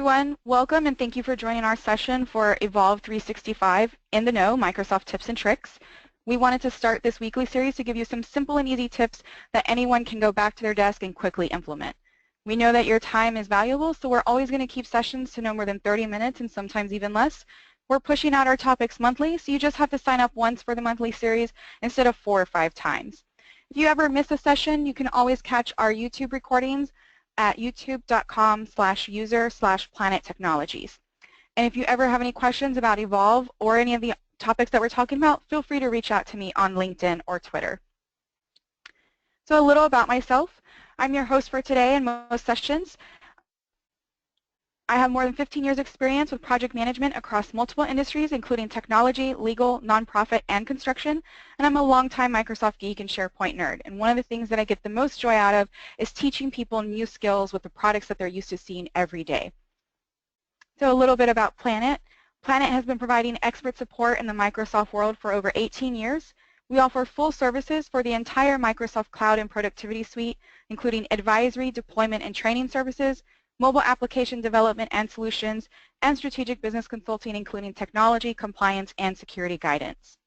everyone. Welcome and thank you for joining our session for Evolve 365 in the Know Microsoft Tips and Tricks. We wanted to start this weekly series to give you some simple and easy tips that anyone can go back to their desk and quickly implement. We know that your time is valuable, so we're always going to keep sessions to no more than 30 minutes and sometimes even less. We're pushing out our topics monthly, so you just have to sign up once for the monthly series instead of 4 or 5 times. If you ever miss a session, you can always catch our YouTube recordings at youtube.com/user/Planet Technologies. And if you ever have any questions about Evolve or any of the topics that we're talking about, feel free to reach out to me on LinkedIn or Twitter. So a little about myself. I'm your host for today and most sessions. I have more than 15 years experience with project management across multiple industries, including technology, legal, nonprofit, and construction. And I'm a longtime Microsoft geek and SharePoint nerd. And one of the things that I get the most joy out of is teaching people new skills with the products that they're used to seeing every day. So a little bit about Planet. Planet has been providing expert support in the Microsoft world for over 18 years. We offer full services for the entire Microsoft Cloud and Productivity Suite, including advisory, deployment, and training services, mobile application development and solutions, and strategic business consulting, including technology, compliance, and security guidance.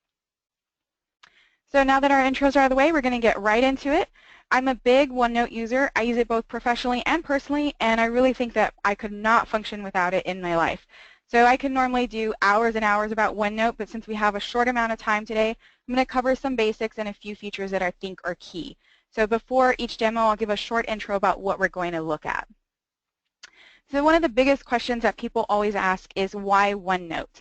So now that our intros are out of the way, we're going to get right into it. I'm a big OneNote user. I use it both professionally and personally, and I really think that I could not function without it in my life. So I can normally do hours and hours about OneNote, but since we have a short amount of time today, I'm going to cover some basics and a few features that I think are key. So before each demo, I'll give a short intro about what we're going to look at. So one of the biggest questions that people always ask is why OneNote?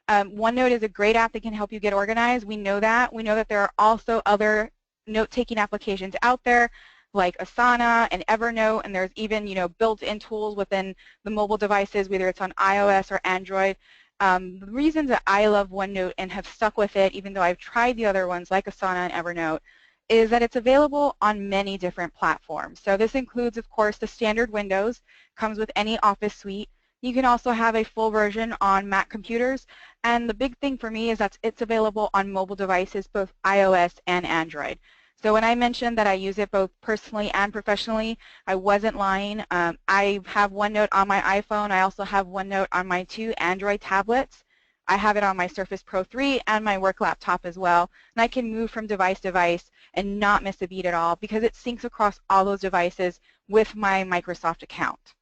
OneNote is a great app that can help you get organized. We know that. We know that there are also other note-taking applications out there like Asana and Evernote, and there's even built-in tools within the mobile devices, whether it's on iOS or Android. The reasons that I love OneNote and have stuck with it, even though I've tried the other ones like Asana and Evernote, is that it's available on many different platforms. So this includes, of course, the standard Windows, comes with any Office suite. You can also have a full version on Mac computers, and the big thing for me is that it's available on mobile devices, both iOS and Android. So when I mentioned that I use it both personally and professionally, I wasn't lying. I have OneNote on my iPhone. I also have OneNote on my 2 Android tablets. I have it on my Surface Pro 3 and my work laptop as well, and I can move from device to device and not miss a beat at all because it syncs across all those devices with my Microsoft account.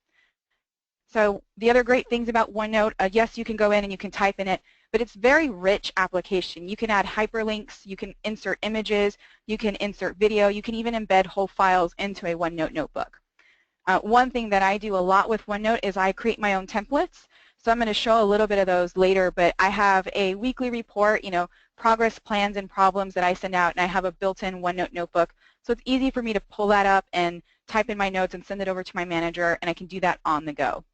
So the other great things about OneNote, yes, you can go in and you can type in it, but it's very rich application. You can add hyperlinks, you can insert images, you can insert video, you can even embed whole files into a OneNote notebook. One thing that I do a lot with OneNote is I create my own templates. So I'm going to show a little bit of those later, but I have a weekly report, progress plans and problems that I send out, and I have a built-in OneNote notebook. So it's easy for me to pull that up and type in my notes and send it over to my manager, and I can do that on the go.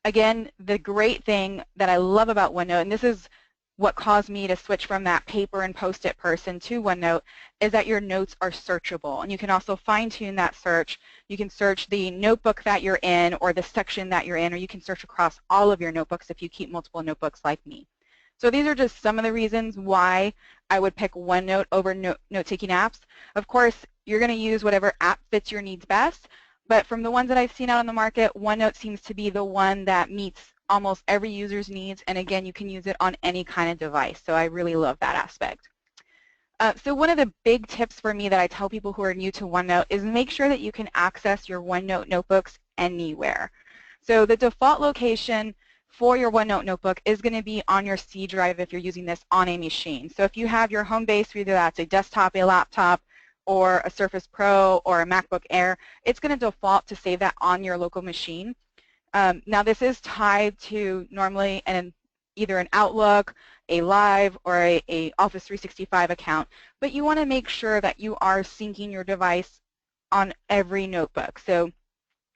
Again, the great thing that I love about OneNote, and this is what caused me to switch from that paper and post-it person to OneNote, is that your notes are searchable. And you can also fine-tune that search. You can search the notebook that you're in or the section that you're in, or you can search across all of your notebooks if you keep multiple notebooks like me. So these are just some of the reasons why I would pick OneNote over note-taking apps. Of course, you're going to use whatever app fits your needs best, but from the ones that I've seen out on the market, OneNote seems to be the one that meets almost every user's needs, and again, you can use it on any kind of device, so I really love that aspect. So one of the big tips for me that I tell people who are new to OneNote is make sure that you can access your OneNote notebooks anywhere. So the default location for your OneNote notebook is going to be on your C drive if you're using this on a machine. So if you have your home base, whether that's a desktop, a laptop, or a Surface Pro, or a MacBook Air, it's going to default to save that on your local machine. Now this is tied to normally either an Outlook, a Live, or a Office 365 account, but you want to make sure that you are syncing your device on every notebook. So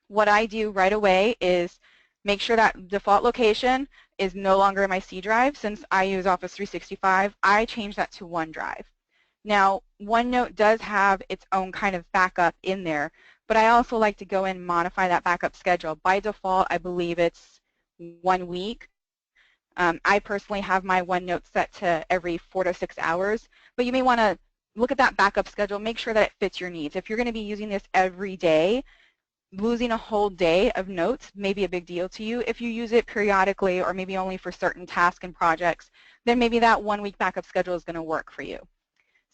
what I do right away is make sure that default location is no longer in my C drive. Since I use Office 365, I change that to OneDrive. Now, OneNote does have its own kind of backup in there, but I also like to go in and modify that backup schedule. By default, I believe it's 1 week. I personally have my OneNote set to every 4 to 6 hours, but you may want to look at that backup schedule, make sure that it fits your needs. If you're going to be using this every day, losing a whole day of notes may be a big deal to you. If you use it periodically or maybe only for certain tasks and projects, then maybe that 1 week backup schedule is going to work for you.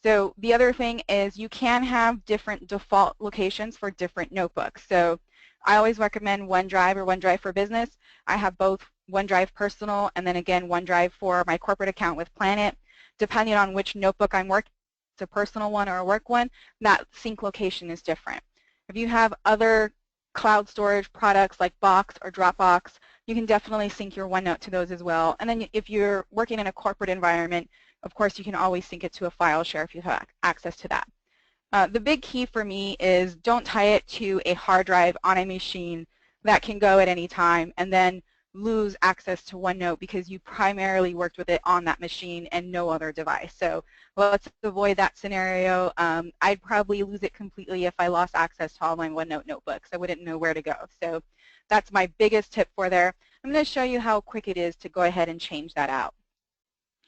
So the other thing is you can have different default locations for different notebooks. So I always recommend OneDrive or OneDrive for Business. I have both OneDrive Personal and then again OneDrive for my corporate account with Planet. Depending on which notebook I'm working, it's a personal one or a work one, that sync location is different. If you have other cloud storage products like Box or Dropbox, you can definitely sync your OneNote to those as well. And then if you're working in a corporate environment, of course, you can always sync it to a file share if you have access to that. The big key for me is don't tie it to a hard drive on a machine that can go at any time and then lose access to OneNote because you primarily worked with it on that machine and no other device. So let's avoid that scenario. I'd probably lose it completely if I lost access to all my OneNote notebooks. I wouldn't know where to go. So that's my biggest tip for there. I'm going to show you how quick it is to go ahead and change that out.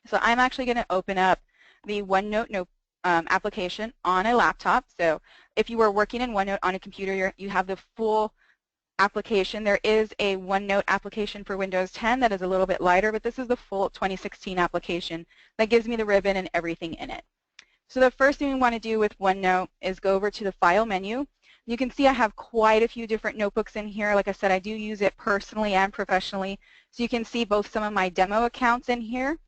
So I'm actually going to open up the OneNote application on a laptop. So if you were working in OneNote on a computer, you have the full application. There is a OneNote application for Windows 10 that is a little bit lighter, but this is the full 2016 application that gives me the ribbon and everything in it. So the first thing we want to do with OneNote is go over to the File menu. You can see I have quite a few different notebooks in here. Like I said, I do use it personally and professionally. So you can see both some of my demo accounts in here,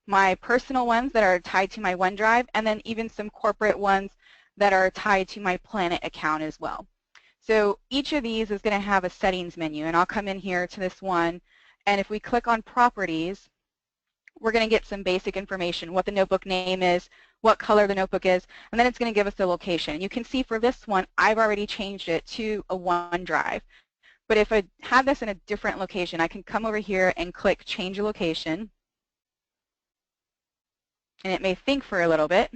my personal ones that are tied to my OneDrive, and then even some corporate ones that are tied to my Planet account as well. So each of these is going to have a settings menu, and I'll come in here to this one, and if we click on Properties, we're going to get some basic information, what the notebook name is, what color the notebook is, and then it's going to give us the location. You can see for this one, I've already changed it to a OneDrive. But if I have this in a different location, I can come over here and click Change Location, and it may think for a little bit,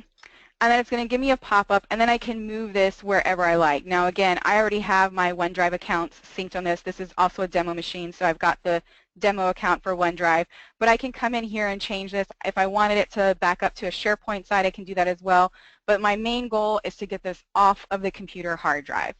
and then it's going to give me a pop-up, and then I can move this wherever I like. Now again, I already have my OneDrive accounts synced on this. This is also a demo machine, so I've got the demo account for OneDrive, but I can come in here and change this. If I wanted it to back up to a SharePoint site, I can do that as well, but my main goal is to get this off of the computer hard drive.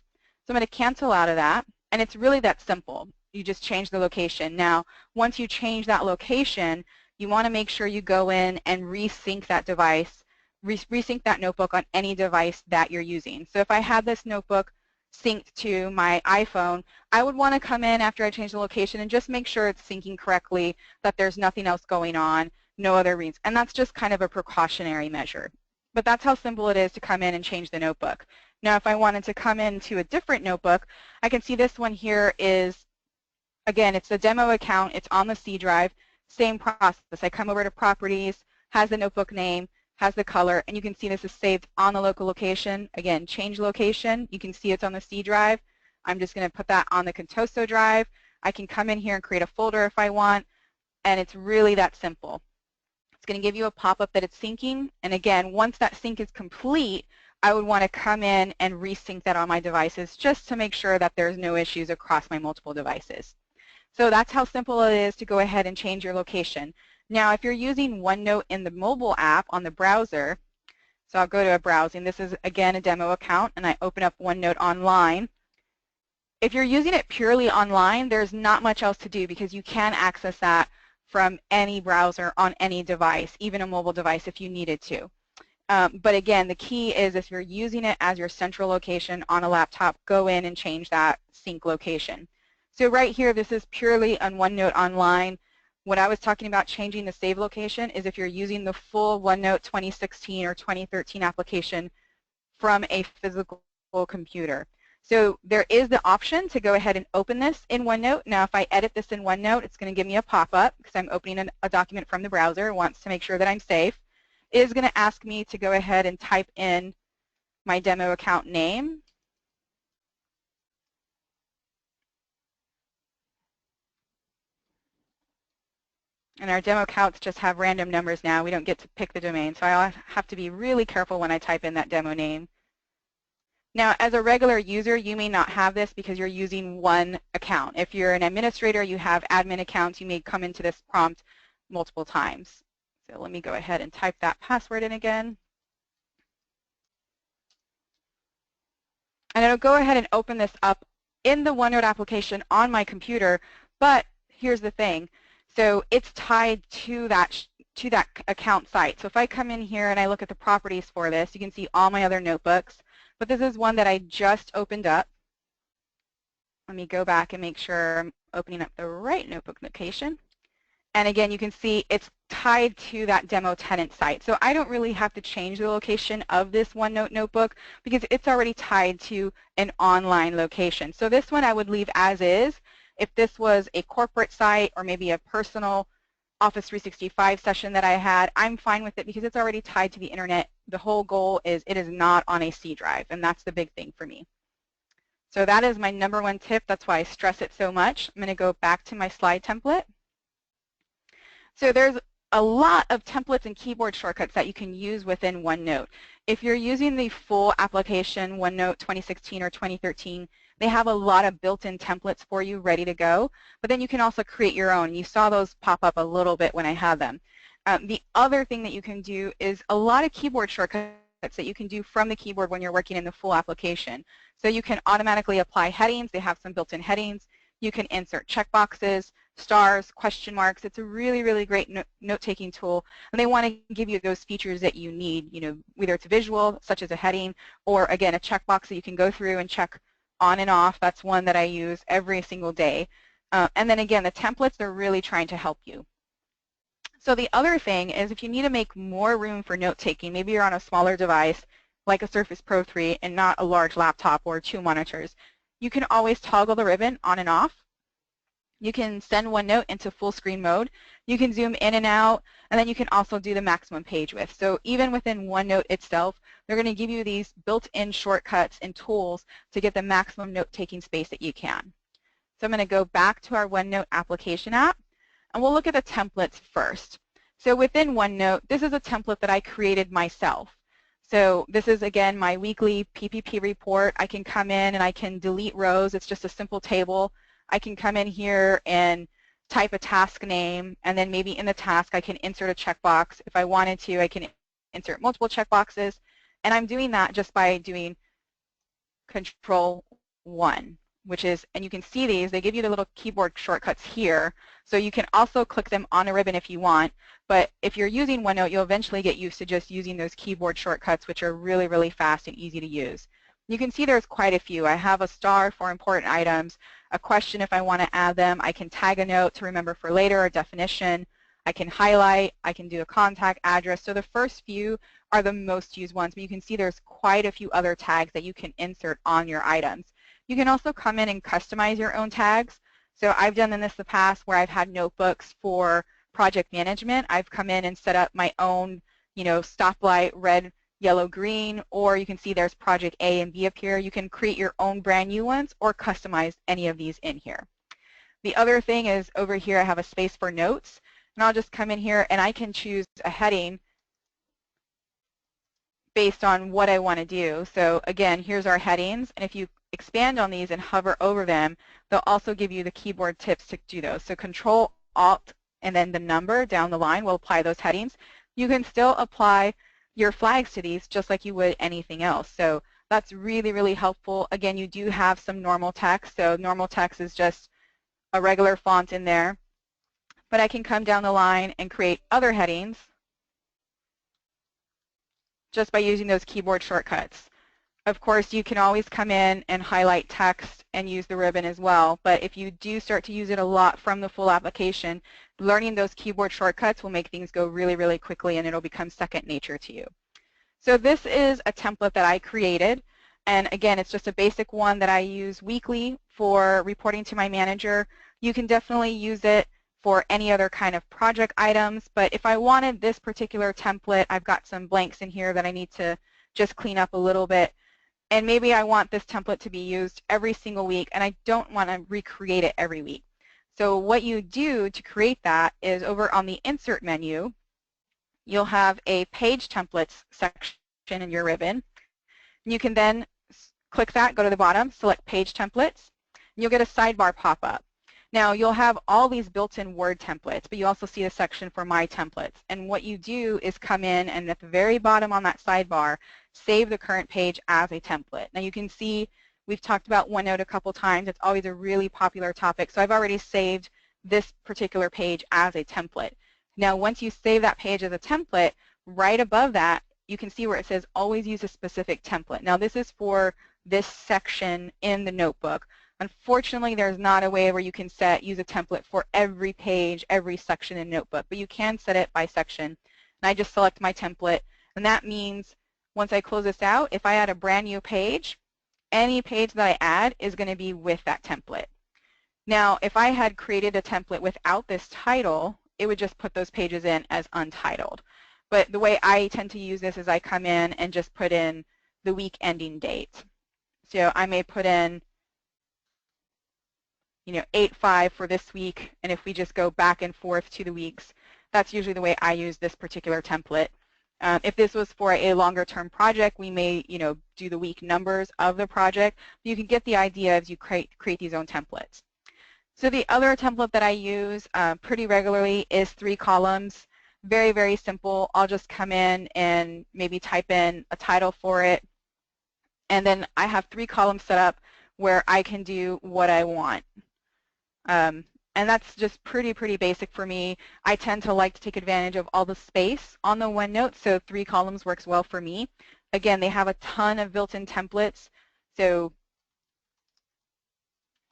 So I'm going to cancel out of that, and it's really that simple. You just change the location. Now, once you change that location, you want to make sure you go in and resync that device, resync that notebook on any device that you're using. So if I had this notebook synced to my iPhone, I would want to come in after I change the location and just make sure it's syncing correctly, that there's nothing else going on, no other reads. And that's just kind of a precautionary measure. But that's how simple it is to come in and change the notebook. Now if I wanted to come into a different notebook, I can see this one here is, again, it's the demo account, it's on the C drive. Same process. I come over to Properties, has the notebook name, has the color, and you can see this is saved on the local location. Again, change location. You can see it's on the C drive. I'm just going to put that on the Contoso drive. I can come in here and create a folder if I want, and it's really that simple. It's going to give you a pop-up that it's syncing, and again, once that sync is complete, I would want to come in and resync that on my devices just to make sure that there's no issues across my multiple devices. So that's how simple it is to go ahead and change your location. Now, if you're using OneNote in the mobile app on the browser, so I'll go to a browsing. This is, again, a demo account, and I open up OneNote online. If you're using it purely online, there's not much else to do because you can access that from any browser on any device, even a mobile device if you needed to. But again, the key is if you're using it as your central location on a laptop, go in and change that sync location. So right here, this is purely on OneNote Online. What I was talking about changing the save location is if you're using the full OneNote 2016 or 2013 application from a physical computer. So there is the option to go ahead and open this in OneNote. Now if I edit this in OneNote, it's going to give me a pop-up because I'm opening a document from the browser. It wants to make sure that I'm safe. It is going to ask me to go ahead and type in my demo account name. And our demo accounts just have random numbers now. We don't get to pick the domain, so I have to be really careful when I type in that demo name. Now, as a regular user, you may not have this because you're using one account. If you're an administrator, you have admin accounts, you may come into this prompt multiple times. So let me go ahead and type that password in again. And it'll go ahead and open this up in the OneNote application on my computer, but here's the thing. So it's tied to that account site. So if I come in here and I look at the properties for this, you can see all my other notebooks, but this is one that I just opened up. Let me go back and make sure I'm opening up the right notebook location. And again, you can see it's tied to that demo tenant site. So I don't really have to change the location of this OneNote notebook because it's already tied to an online location. So this one I would leave as is. If this was a corporate site or maybe a personal Office 365 session that I had, I'm fine with it because it's already tied to the internet. The whole goal is it is not on a C drive, and that's the big thing for me. So that is my #1 tip. That's why I stress it so much. I'm going to go back to my slide template. So there's a lot of templates and keyboard shortcuts that you can use within OneNote. If you're using the full application, OneNote 2016 or 2013, they have a lot of built-in templates for you ready to go, but then you can also create your own. You saw those pop up a little bit when I had them. The other thing that you can do is a lot of keyboard shortcuts that you can do from the keyboard when you're working in the full application. So you can automatically apply headings. They have some built-in headings. You can insert checkboxes, stars, question marks. It's a really, really great note-taking tool, and they want to give you those features that you need, whether it's visual, such as a heading, or again, a checkbox that you can go through and check on and off. That's one that I use every single day. And then again, the templates, they're really trying to help you. So the other thing is if you need to make more room for note-taking, maybe you're on a smaller device like a Surface Pro 3 and not a large laptop or 2 monitors, you can always toggle the ribbon on and off. You can send OneNote into full screen mode. You can zoom in and out, and then you can also do the maximum page width. So even within OneNote itself, they're going to give you these built-in shortcuts and tools to get the maximum note-taking space that you can. So I'm going to go back to our OneNote application app, and we'll look at the templates first. So within OneNote, this is a template that I created myself. So this is, again, my weekly PPP report. I can come in and I can delete rows. It's just a simple table. I can come in here and type a task name, and then maybe in the task I can insert a checkbox. If I wanted to, I can insert multiple checkboxes, and I'm doing that just by doing Control-1, which is, and you can see these, they give you the little keyboard shortcuts here, so you can also click them on a ribbon if you want, but if you're using OneNote, you'll eventually get used to just using those keyboard shortcuts, which are really, really fast and easy to use. You can see there's quite a few. I have a star for important items, a question if I want to add them. I can tag a note to remember for later, a definition. I can highlight. I can do a contact address. So the first few are the most used ones, but you can see there's quite a few other tags that you can insert on your items. You can also come in and customize your own tags. So I've done this in the past where I've had notebooks for project management. I've come in and set up my own, stoplight, red, yellow, green, or you can see there's project A and B up here. You can create your own brand new ones or customize any of these in here. The other thing is over here I have a space for notes, and I'll just come in here and I can choose a heading based on what I want to do. So again, here's our headings, and if you expand on these and hover over them, they'll also give you the keyboard tips to do those. So Control, Alt, and then the number down the line will apply those headings. You can still apply your flags to these just like you would anything else. So that's really, really helpful. Again, you do have some normal text. So normal text is just a regular font in there. But I can come down the line and create other headings just by using those keyboard shortcuts. Of course, you can always come in and highlight text and use the ribbon as well. But if you do start to use it a lot from the full application, learning those keyboard shortcuts will make things go really, really quickly, and it'll become second nature to you. So this is a template that I created. And again, it's just a basic one that I use weekly for reporting to my manager. You can definitely use it for any other kind of project items. But if I wanted this particular template, I've got some blanks in here that I need to just clean up a little bit. And maybe I want this template to be used every single week, and I don't want to recreate it every week. So what you do to create that is over on the Insert menu, you'll have a Page Templates section in your ribbon. You can then click that, go to the bottom, select Page Templates, and you'll get a sidebar pop up. Now, you'll have all these built-in Word templates, but you also see a section for My Templates. And what you do is come in and at the very bottom on that sidebar, save the current page as a template. Now, you can see We've talked about OneNote a couple times. It's always a really popular topic. So I've already saved this particular page as a template. Now, once you save that page as a template, right above that, you can see where it says always use a specific template. Now, this is for this section in the notebook. Unfortunately, there's not a way where you can use a template for every page, every section in Notebook, but you can set it by section. And I just select my template, and that means once I close this out, if I add a brand new page, any page that I add is going to be with that template. Now, if I had created a template without this title, it would just put those pages in as untitled. But the way I tend to use this is I come in and just put in the week ending date. So I may put in 8/5 for this week, and if we just go back and forth to the weeks, that's usually the way I use this particular template. If this was for a longer term project, we may do the week numbers of the project. You can get the idea as you create these own templates. So the other template that I use pretty regularly is 3 columns. Very, very simple. I'll just come in and maybe type in a title for it, and then I have 3 columns set up where I can do what I want. And that's just pretty basic for me. I tend to like to take advantage of all the space on the OneNote, so 3 columns works well for me. Again, they have a ton of built-in templates. So,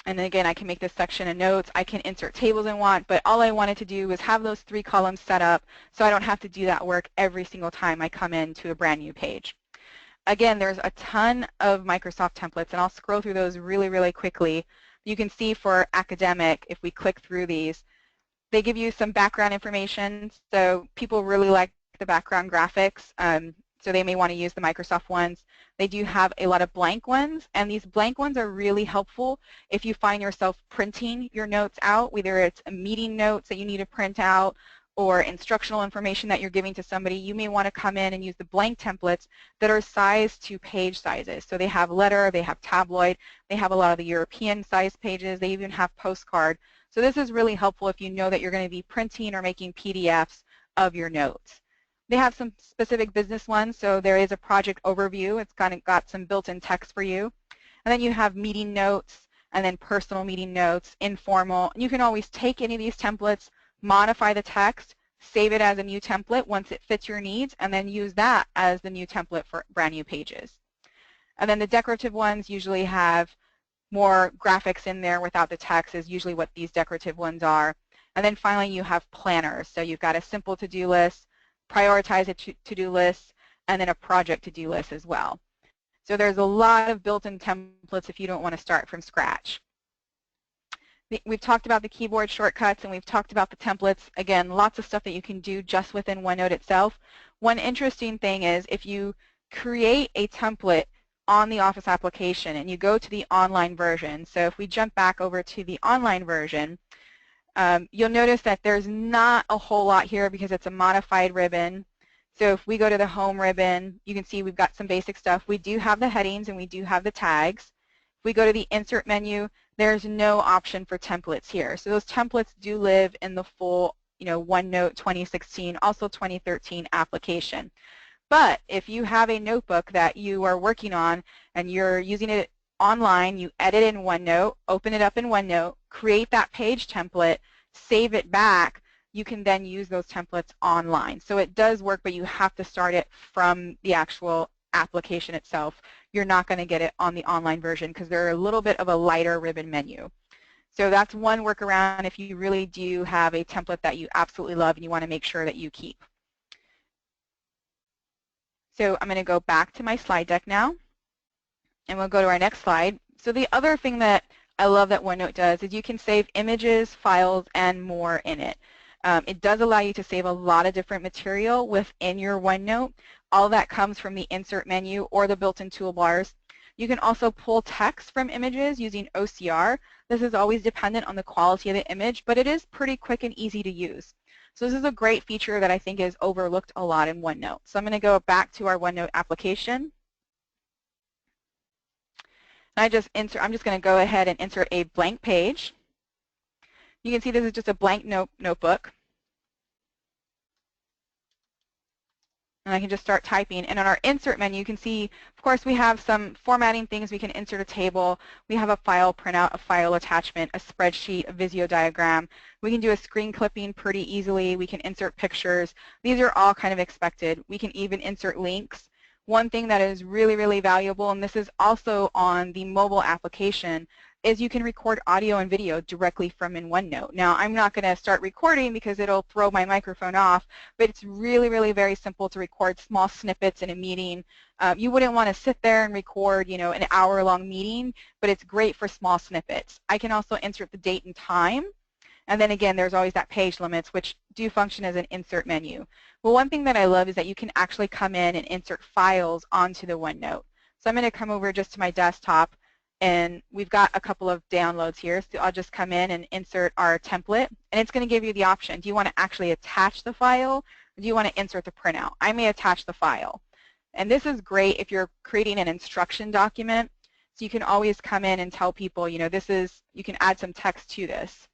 and then again, I can make this section of notes. I can insert tables I want, but all I wanted to do was have those 3 columns set up so I don't have to do that work every single time I come into a brand new page. Again, there's a ton of Microsoft templates, and I'll scroll through those really quickly. You can see for academic, if we click through these, they give you some background information. So people really like the background graphics, so they may want to use the Microsoft ones. They do have a lot of blank ones, and these blank ones are really helpful if you find yourself printing your notes out, whether it's meeting notes that you need to print out or instructional information that you're giving to somebody. You may want to come in and use the blank templates that are sized to page sizes. So they have letter, they have tabloid, they have a lot of the European size pages, they even have postcard. So this is really helpful if you know that you're going to be printing or making PDFs of your notes. They have some specific business ones, so there is a project overview. It's kind of got some built-in text for you. And then you have meeting notes, and then personal meeting notes, informal. And you can always take any of these templates, modify the text, save it as a new template once it fits your needs, and then use that as the new template for brand new pages. And then the decorative ones usually have more graphics in there without the text is usually what these decorative ones are. And then finally you have planners. So you've got a simple to-do list, prioritize a to-do list, and then a project to-do list as well. So there's a lot of built-in templates if you don't want to start from scratch. We've talked about the keyboard shortcuts, and we've talked about the templates. Again, lots of stuff that you can do just within OneNote itself. One interesting thing is if you create a template on the Office application and you go to the online version, so if we jump back over to the online version, you'll notice that there's not a whole lot here because it's a modified ribbon. So if we go to the home ribbon, you can see we've got some basic stuff. We do have the headings and we do have the tags. If we go to the insert menu, there's no option for templates here. So those templates do live in the full OneNote 2016, also 2013 application. But if you have a notebook that you are working on and you're using it online, you edit in OneNote, open it up in OneNote, create that page template, save it back, you can then use those templates online. So it does work, but you have to start it from the actual application itself. You're not going to get it on the online version because they're a little bit of a lighter ribbon menu. So that's one workaround if you really do have a template that you absolutely love and you want to make sure that you keep. So I'm going to go back to my slide deck now, and we'll go to our next slide. So the other thing that I love that OneNote does is you can save images, files, and more in it. It does allow you to save a lot of different material within your OneNote. All that comes from the insert menu or the built-in toolbars. You can also pull text from images using OCR. This is always dependent on the quality of the image, but it is pretty quick and easy to use. So this is a great feature that I think is overlooked a lot in OneNote. So I'm going to go back to our OneNote application. And I'm just going to go ahead and insert a blank page. You can see this is just a blank notebook. And I can just start typing. And on our insert menu, you can see, of course, we have some formatting things. We can insert a table. We have a file printout, a file attachment, a spreadsheet, a Visio diagram. We can do a screen clipping pretty easily. We can insert pictures. These are all kind of expected. We can even insert links. One thing that is really, really valuable, and this is also on the mobile application, is you can record audio and video directly from in OneNote. Now, I'm not going to start recording because it'll throw my microphone off, but it's really, really very simple to record small snippets in a meeting. You wouldn't want to sit there and record, an hour-long meeting, but it's great for small snippets. I can also insert the date and time. And then again, there's always that page limits, which do function as an insert menu. Well, one thing that I love is that you can actually come in and insert files onto the OneNote. So I'm going to come over just to my desktop, and we've got a couple of downloads here. So I'll just come in and insert our template, and it's going to give you the option. Do you want to actually attach the file, or do you want to insert the printout? I may attach the file. And this is great if you're creating an instruction document. So you can always come in and tell people, you can add some text to this.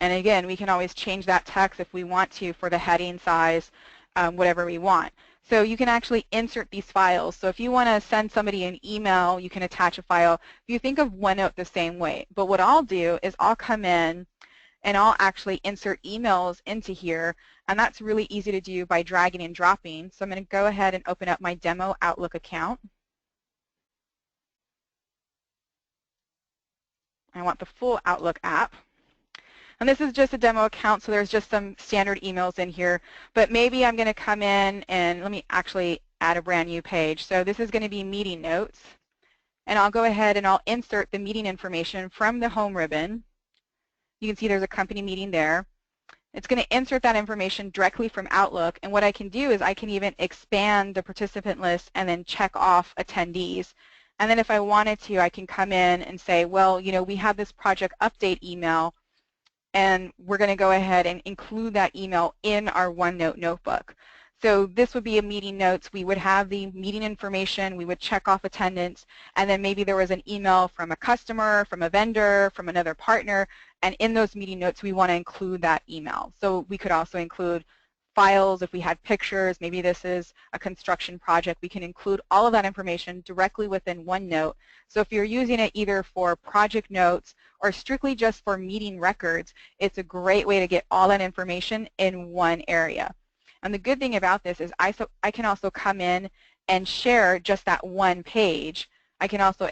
And again, we can always change that text if we want to for the heading size, whatever we want. So you can actually insert these files. So if you want to send somebody an email, you can attach a file. If you think of OneNote the same way. But what I'll do is I'll come in and I'll actually insert emails into here. And that's really easy to do by dragging and dropping. So I'm going to go ahead and open up my demo Outlook account. I want the full Outlook app. And this is just a demo account, so there's just some standard emails in here. But maybe I'm going to come in and let me actually add a brand new page. So this is going to be meeting notes. And I'll go ahead and I'll insert the meeting information from the home ribbon. You can see there's a company meeting there. It's going to insert that information directly from Outlook. And what I can do is I can even expand the participant list and then check off attendees. And then if I wanted to, I can come in and say, well, we have this project update email, and we're going to go ahead and include that email in our OneNote notebook. So this would be a meeting notes. We would have the meeting information. We would check off attendance. And then maybe there was an email from a customer, from a vendor, from another partner. And in those meeting notes, we want to include that email. So we could also include files if we had pictures. Maybe this is a construction project. We can include all of that information directly within OneNote. So if you're using it either for project notes or strictly just for meeting records, it's a great way to get all that information in one area. And the good thing about this is I can also come in and share just that one page. I can also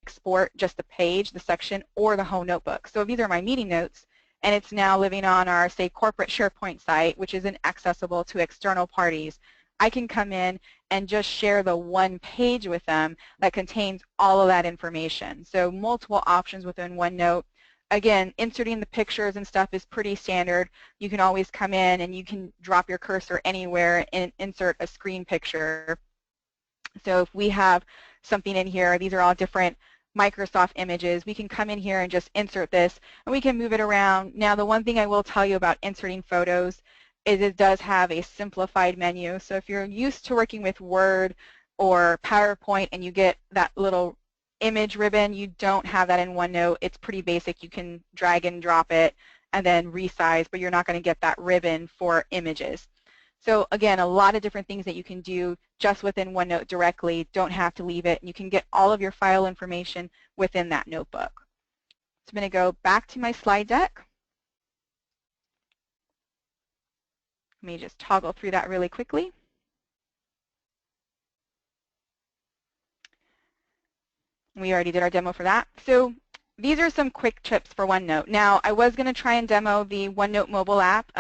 export just the page, the section, or the whole notebook. So these are my meeting notes, and it's now living on our, say, corporate SharePoint site, which isn't accessible to external parties. I can come in and just share the one page with them that contains all of that information. So multiple options within OneNote. Again, inserting the pictures and stuff is pretty standard. You can always come in and you can drop your cursor anywhere and insert a screen picture. So if we have something in here, these are all different Microsoft images, we can come in here and just insert this, and we can move it around. Now, the one thing I will tell you about inserting photos is it does have a simplified menu. So if you're used to working with Word or PowerPoint and you get that little image ribbon, you don't have that in OneNote. It's pretty basic. You can drag and drop it and then resize, but you're not going to get that ribbon for images. So again, a lot of different things that you can do just within OneNote directly. Don't have to leave it. You can get all of your file information within that notebook. So I'm going to go back to my slide deck. Let me just toggle through that really quickly. We already did our demo for that. So these are some quick tips for OneNote. Now, I was going to try and demo the OneNote mobile app.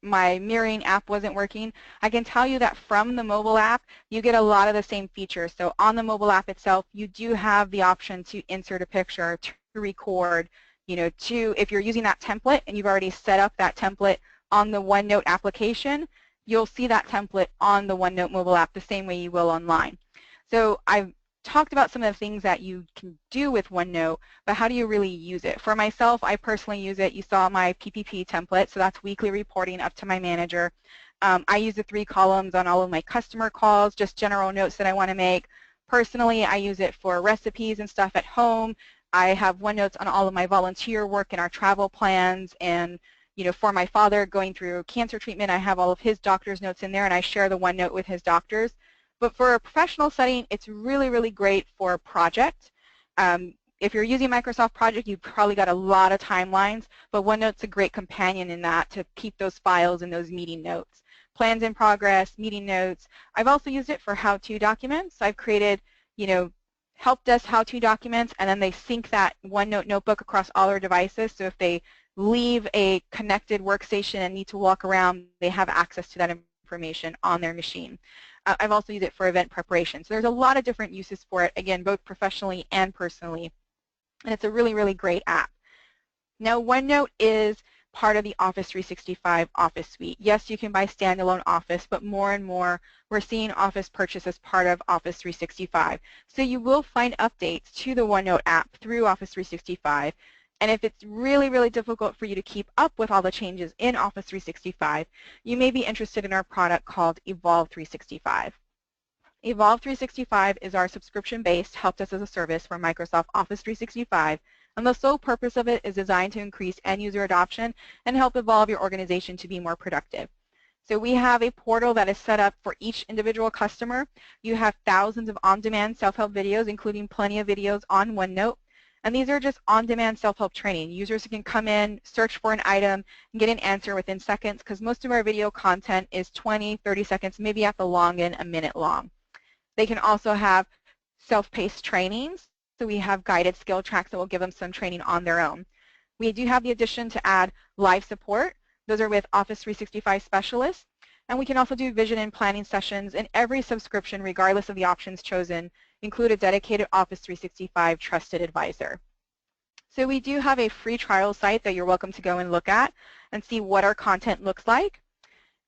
My mirroring app wasn't working. I can tell you that from the mobile app, you get a lot of the same features. So on the mobile app itself, you do have the option to insert a picture, to record, if you're using that template and you've already set up that template on the OneNote application, you'll see that template on the OneNote mobile app the same way you will online. So I've talked about some of the things that you can do with OneNote, but how do you really use it? For myself, I personally use it. You saw my PPP template, so that's weekly reporting up to my manager. I use the 3 columns on all of my customer calls, just general notes that I want to make. Personally, I use it for recipes and stuff at home. I have OneNotes on all of my volunteer work and our travel plans and for my father going through cancer treatment, I have all of his doctor's notes in there, and I share the OneNote with his doctors. But for a professional setting, it's really, really great for a project. If you're using Microsoft Project, you've probably got a lot of timelines, but OneNote's a great companion in that to keep those files and those meeting notes. Plans in progress, meeting notes. I've also used it for how-to documents. I've created, help desk how-to documents, and then they sync that OneNote notebook across all their devices, so if they leave a connected workstation and need to walk around, they have access to that information on their machine. I've also used it for event preparation. So there's a lot of different uses for it, again, both professionally and personally. And it's a really, really great app. Now, OneNote is part of the Office 365 Office Suite. Yes, you can buy standalone Office, but more and more we're seeing Office purchase as part of Office 365. So you will find updates to the OneNote app through Office 365. And if it's really, really difficult for you to keep up with all the changes in Office 365, you may be interested in our product called Evolve 365. Evolve 365 is our subscription-based help desk as a service for Microsoft Office 365, and the sole purpose of it is designed to increase end-user adoption and help evolve your organization to be more productive. So we have a portal that is set up for each individual customer. You have thousands of on-demand self-help videos, including plenty of videos on OneNote. And these are just on-demand self-help training. Users can come in, search for an item, and get an answer within seconds, because most of our video content is 20, 30 seconds, maybe at the long end, a minute long. They can also have self-paced trainings. So we have guided skill tracks that will give them some training on their own. We do have the addition to add live support. Those are with Office 365 specialists. And we can also do vision and planning sessions, and every subscription, regardless of the options chosen, include a dedicated Office 365 trusted advisor. So we do have a free trial site that you're welcome to go and look at and see what our content looks like.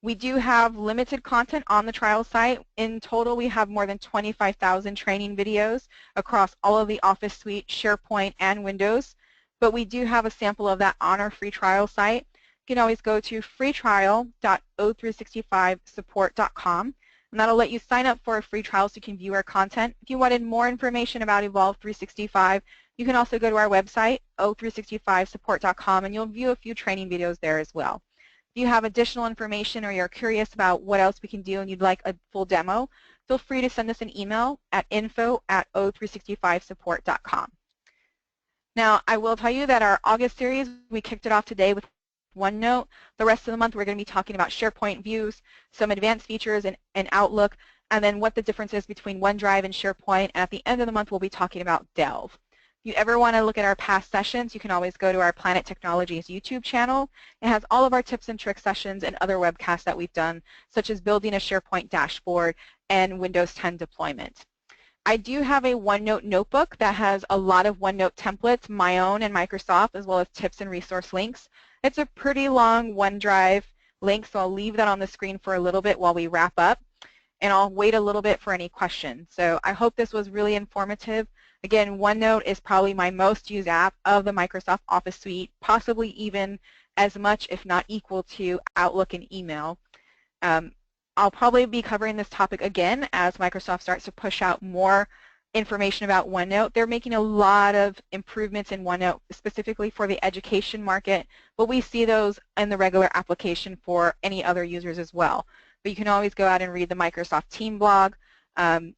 We do have limited content on the trial site. In total, we have more than 25,000 training videos across all of the Office Suite, SharePoint, and Windows. But we do have a sample of that on our free trial site. You can always go to freetrial.o365support.com, and that'll let you sign up for a free trial so you can view our content. If you wanted more information about Evolve 365, you can also go to our website, o365support.com, and you'll view a few training videos there as well. If you have additional information or you're curious about what else we can do and you'd like a full demo, feel free to send us an email at info@o365support.com. Now, I will tell you that our August series, we kicked it off today with OneNote. The rest of the month, we're going to be talking about SharePoint views, some advanced features in Outlook, and then what the difference is between OneDrive and SharePoint. And at the end of the month, we'll be talking about Delve. If you ever want to look at our past sessions, you can always go to our Planet Technologies YouTube channel. It has all of our tips and tricks sessions and other webcasts that we've done, such as building a SharePoint dashboard and Windows 10 deployment. I do have a OneNote notebook that has a lot of OneNote templates, my own and Microsoft, as well as tips and resource links. It's a pretty long OneDrive link, so I'll leave that on the screen for a little bit while we wrap up, and I'll wait a little bit for any questions. So I hope this was really informative. Again, OneNote is probably my most used app of the Microsoft Office Suite, possibly even as much, if not equal to, Outlook and email. I'll probably be covering this topic again as Microsoft starts to push out more information about OneNote. They're making a lot of improvements in OneNote, specifically for the education market, but we see those in the regular application for any other users as well. But you can always go out and read the Microsoft Team blog.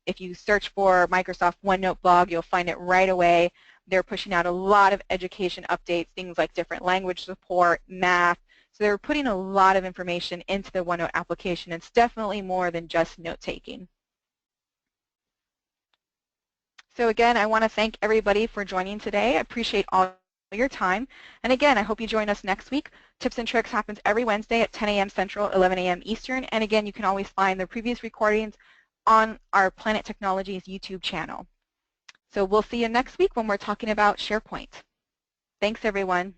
If you search for Microsoft OneNote blog, you'll find it right away. They're pushing out a lot of education updates, things like different language support, math. So they're putting a lot of information into the OneNote application. It's definitely more than just note-taking. So again, I want to thank everybody for joining today. I appreciate all your time. And again, I hope you join us next week. Tips and Tricks happens every Wednesday at 10 a.m. Central, 11 a.m. Eastern. And again, you can always find the previous recordings on our Planet Technologies YouTube channel. So we'll see you next week when we're talking about SharePoint. Thanks, everyone.